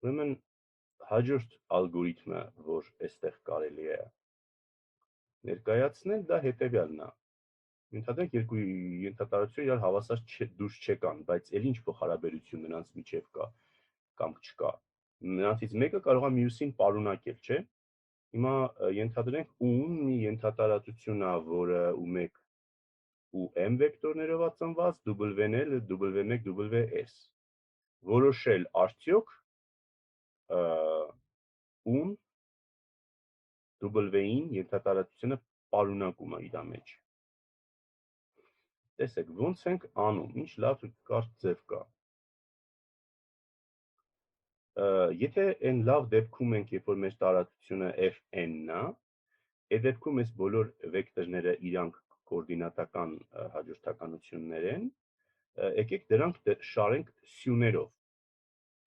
Ուրեմն հաջորդ ալգորիթմը, որ այստեղ կարելի է ներկայացնել, դա հետևյալն է։ Ենթադրենք երկու ենթատարածություն իրար հավասար դուրս չեկան, բայց էլ ինչ փոխհարաբերություն նրանց միջև կա կամ չկա։ Նրանցից մեկը կարող է մյուսին պարունակել, չէ՞։ Հիմա ենթադրենք u-ն մի ենթատարածություն է, որը u1 ու m վեկտորներով է ծնված, w-ն էլ w1 ws։ Որոշել արդյոք u-ն w-ին ենթատարածությունը պարունակում է իր մեջ։ Տեսեք, ոնց ենք անում, ինչ լավ կարճ ձև կա։ Եթե այն լավ դեպքում ենք, երբ որ մեր տարածությունը fn-ն է, այդ դեպքում այս բոլոր վեկտորները իրանք կոորդինատական հաջորդականություններ են, եկեք դրանք շարենք սյուներով։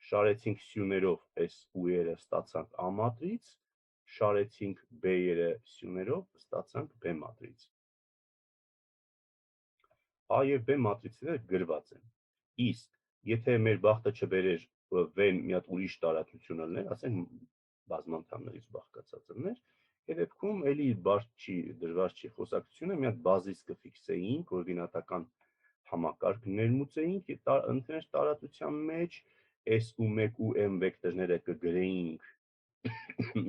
Շարեցինք սյուներով այս u-երը ստացանք A մատրից, շարեցինք b-երը սյուներով ստացանք B մատրից։ A և B մատրիցները գրված են։ Իսկ եթե մեր բախտը չբերեր v-ն մի հատ ուրիշ տարածություն ելներ, ասենք բազմանդամներից բաղկացած ելներ, այդ դեպքում էլի դժվար չի խոսակցությունը, մի հատ բազիս կֆիքսեինք, կոորդինատական համակարգ ներմուծեինք ընդհանուր տարածության մեջ, s u1 ու m վեկտորները կգրեինք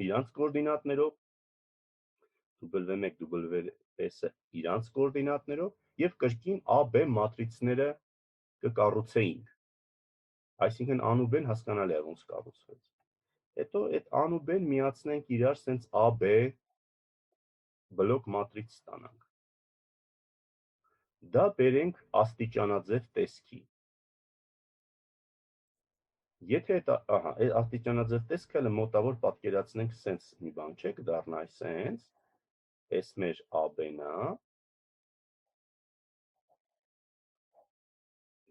իրանց կոորդինատներով, w1 ws-ը իրանց կոորդինատներով և կրկին AB մատրիցները կկառուցեինք։ Այսինքն A-ն ու B-ն հասկանալի է ոնց կառուցվեց։ Հետո այդ A-ն ու B-ն միացնենք իրար սենց AB բլոկ մատրից ստանանք։ Դա բերենք աստիճանաձև տեսքի։ Եթե այդ աստիճանաձև տեսքը մոտավոր պատկերացնենք սենց մի բան չէ, կդառնա սենց, այս մեր AB-ն է,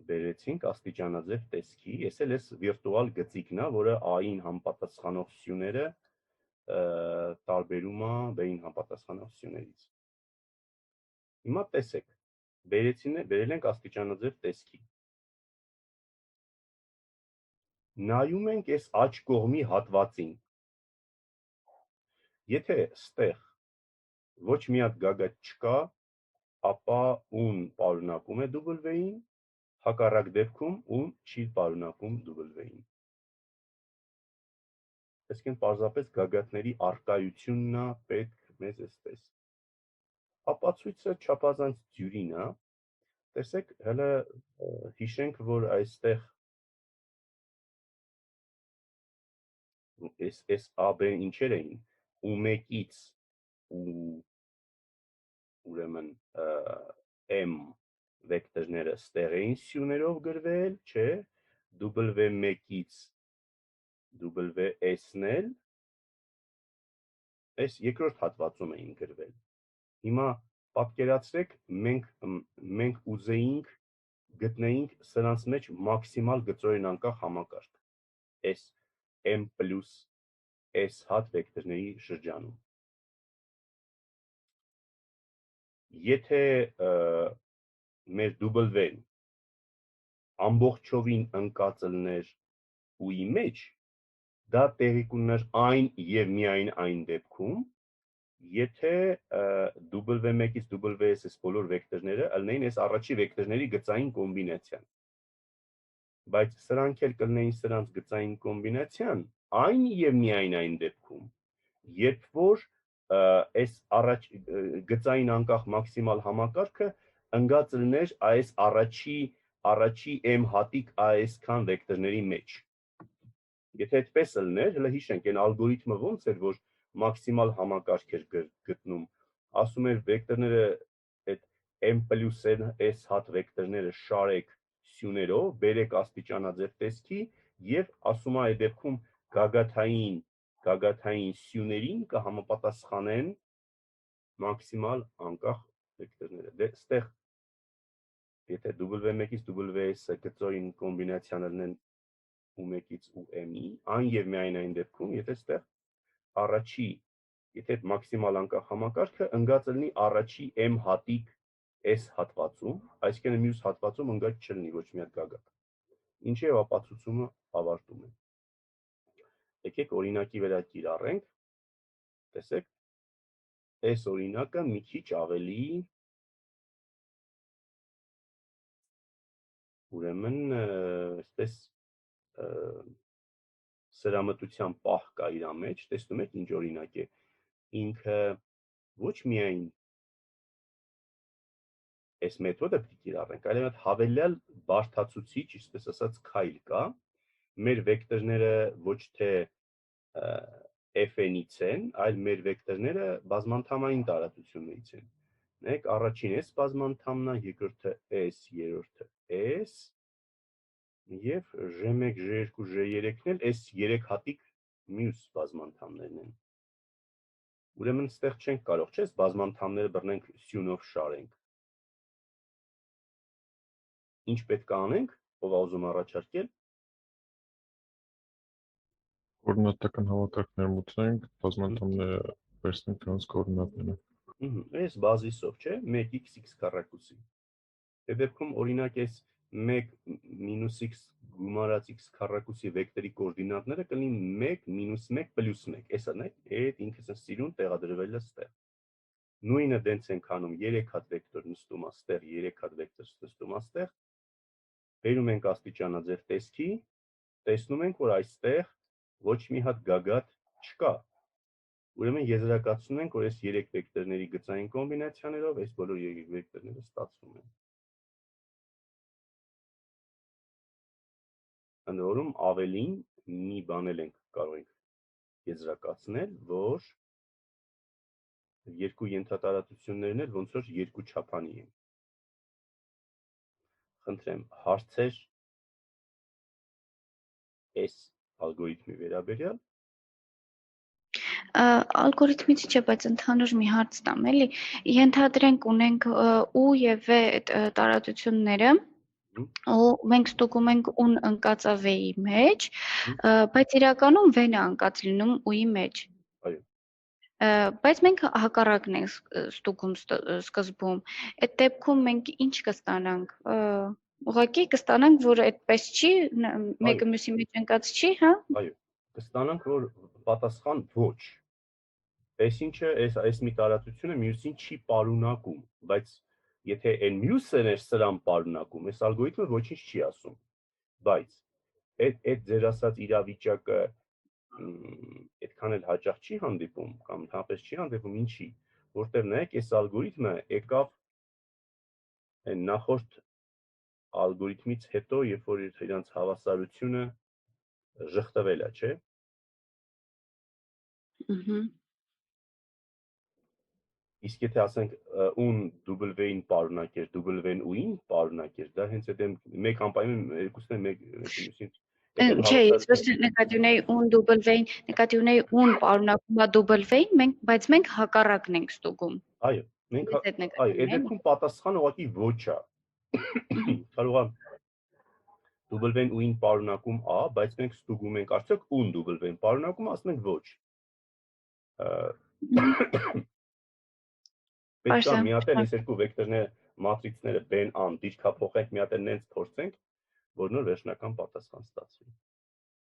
բերեցինք աստիճանաձև տեսքի, ես էլ ես վիրտուալ գծիկն է, որը A-ին համապատասխանող սյուները տարբերում է B-ին համապատասխանող սյուներից։ Հիմա տեսեք, բերել ենք աստիճանաձև տեսքի։ Նայում ենք այս աջ կողմի հատվածին։ Եթե ստեղ ոչ մի հատ գագաթ չկա, ապա u-ն պարունակում է w-ին, հակառակ դեպքում u-ն չի պարունակում w-ին։ Այսինքն պարզապես գագաթների առկայությունն է պետք մեզ էսպես։ Ապացույցը չափազանց դյուրին է։ Տեսեք, հələ հիշենք, որ այստեղ այս AB-ն ինչեր էին, u1-ից ուրեմն m վեկտորները ստեղ էին սյուներով գրվել, չէ, w1-ից ws-ն էլ այս երկրորդ հատվածում էին գրվել։ Հիմա պատկերացրեք, մենք ուզեինք գտնեինք սրանց մեջ մաքսիմալ գծորեն անկախ համակարգ, այս m պլյուս s հատ վեկտորների շրջանում։ Եթե մեր w-ն ամբողջովին ընկած ելներ u-ի մեջ, դա տեղի կունենար այն և միայն այն դեպքում, եթե w1-ից ws բոլոր վեկտորները ելնեին այս առաջի վեկտորների գծային կոմբինացիան։ Բայց սրանք էլ կլինեին սրանց գծային կոմբինացիան, այն և միայն այն դեպքում, երբ որ այս գծային անկախ մաքսիմալ համակարգը ընկած լիներ այս առաջի m հատիկ այս-քան վեկտորների մեջ։ Եթե այդպես լիներ, հələ հիշենք, այն ալգորիթմը ոնց էր, որ մաքսիմալ համակարգ էր գտնում, ասում էր վեկտորները այդ m պլյուս s հատ վեկտորները շարեք սյուներով, բերեք աստիճանաձև տեսքի և ասում է այդ դեպքում գագաթային սյուներին կհամապատասխանեն մաքսիմալ անկախ վեկտորները։ Դե ստեղ եթե w1-ից ws-ը գծորին կոմբինացիան ելնեն u1-ից ու m-ի, այն և միայն այն դեպքում, եթե ստեղ եթե մաքսիմալ անկախ համակարգը ընկած լինի առաջի m հատիկ s հատվածում, այսինքն մյուս հատվածում ընկած չլինի ոչ մի հատ գագաթ։ Ինչև ապացուցումը ավարտում է։ Եկեք օրինակի վրա կիրառենք, տեսեք, այս օրինակը մի քիչ ավելի ուրեմն այսպես սրամտության պահ կա իր մեջ, տեսնում եք ինչ օրինակ է, ինքը ոչ միայն այս մեթոդը պետք է կիրառենք, այլև այդ հավելյալ բարդացուցիչ, այսպես ասած, քայլ կա, մեր վեկտորները ոչ թե fn-ից են, այլ մեր վեկտորները բազմանդամային տարածություններից են։ Նայեք, առաջին S բազմանդամն է, երկրորդը S, երրորդը S, եւ G1, G2, G3-ն էլ S 3 հատիկ մյուս բազմանդամներն են։ Ուրեմն ստեղ չենք կարող, չէ՞, բազմանդամները բռնենք սյունով շարենք։ Ինչ պետք է անենք, ով ուզում առաջարկել։ Կոորդինատական հավաքակներ մուծենք, բազմանդամները վերցնենք նրանց կոորդինատները։ Այս բազիսով, չէ, 1x քառակուսի։ Դե դեպքում օրինակ այս 1 - x գումարած x քառակուսի վեկտորի կոորդինատները կլինի 1 - 1 + 1։ Էսա նայ, այդ ինքս սիրուն տեղադրվել է ստեղ։ Նույնը դենց ենք անում 3 հատ վեկտոր նստում է ստեղ, 3 հատ վեկտոր նստում է ստեղ։ Բերում ենք աստիճանաձև տեսքի, տեսնում ենք, որ այստեղ ոչ մի հատ գագաթ չկա։ Ուրեմն եզրակացնում ենք, որ այս 3 վեկտորների գծային կոմբինացիաներով այս բոլոր 3 վեկտորները ստացվում են։ Ընդ որում ավելին մի բան էլ ենք կարող ենք եզրակացնել, որ երկու ենթատարածություններն էլ ոնց որ երկու չափանի են։ Խնդրեմ, հարցեր այս ալգորիթմի վերաբերյալ։ Ալգորիթմից չէ, բայց ընդհանուր մի հարց տամ, էլի։ Ենթադրենք ունենք u եւ v տարածությունները, ու մենք ստուգում ենք un ընկածա v-ի մեջ, բայց իրականում v-ն է ընկած լինում u-ի մեջ։ Այո։ Բայց մենք հակառակն ենք ստուգում սկզբում։ Այդ դեպքում մենք ինչ կստանանք։ Ուղղակի կստանանք, որ այդպես չի, մեկը մյուսի մեջ ընկած չի, հա։ Այո, կստանանք, որ պատասխան ոչ։ Այսինչը այս մի տարածությունը մյուսին չի պարունակում, բայց եթե այն մյուսն է սրան պարունակում, այս ալգորիթմը ոչինչ չի ասում։ Բայց այդ ձեր ասած իրավիճակը այդքան էլ հաճախ չի հանդիպում կամ ընդհանրապես չի հանդիպում, ինչի, որտեղ նայեք, այս ալգորիթմը եկավ այն նախորդ ալգորիթմից հետո, երբ որ իրանց հավասարությունը ժխտվել է, չէ։ Իսկ եթե ասենք un w-ին պարունակեր, w-ն u-ին պարունակեր, դա հենց այդ մեկ անպայման երկուսն են մեկի մյուսին։ Չէ, ես նկատի ունեի un w-ին, նկատի ունեի un պարունակում է w-ին, բայց մենք հակառակն ենք ստուգում։ Այո, մենք այո, այդ դեպքում պատասխանը ուղղակի ոչ է։ Կարող է w-ն u-ին պարունակում ա, բայց մենք ստուգում ենք արդյոք un w-ին պարունակում, ասում ենք ոչ։ Պետք է մի հատ էլ այս երկու վեկտորները մատրիցները B-ն ան դիրքափոխենք, մի հատ էլ նենց փորձենք, որ նոր վերջնական պատասխան ստացվի։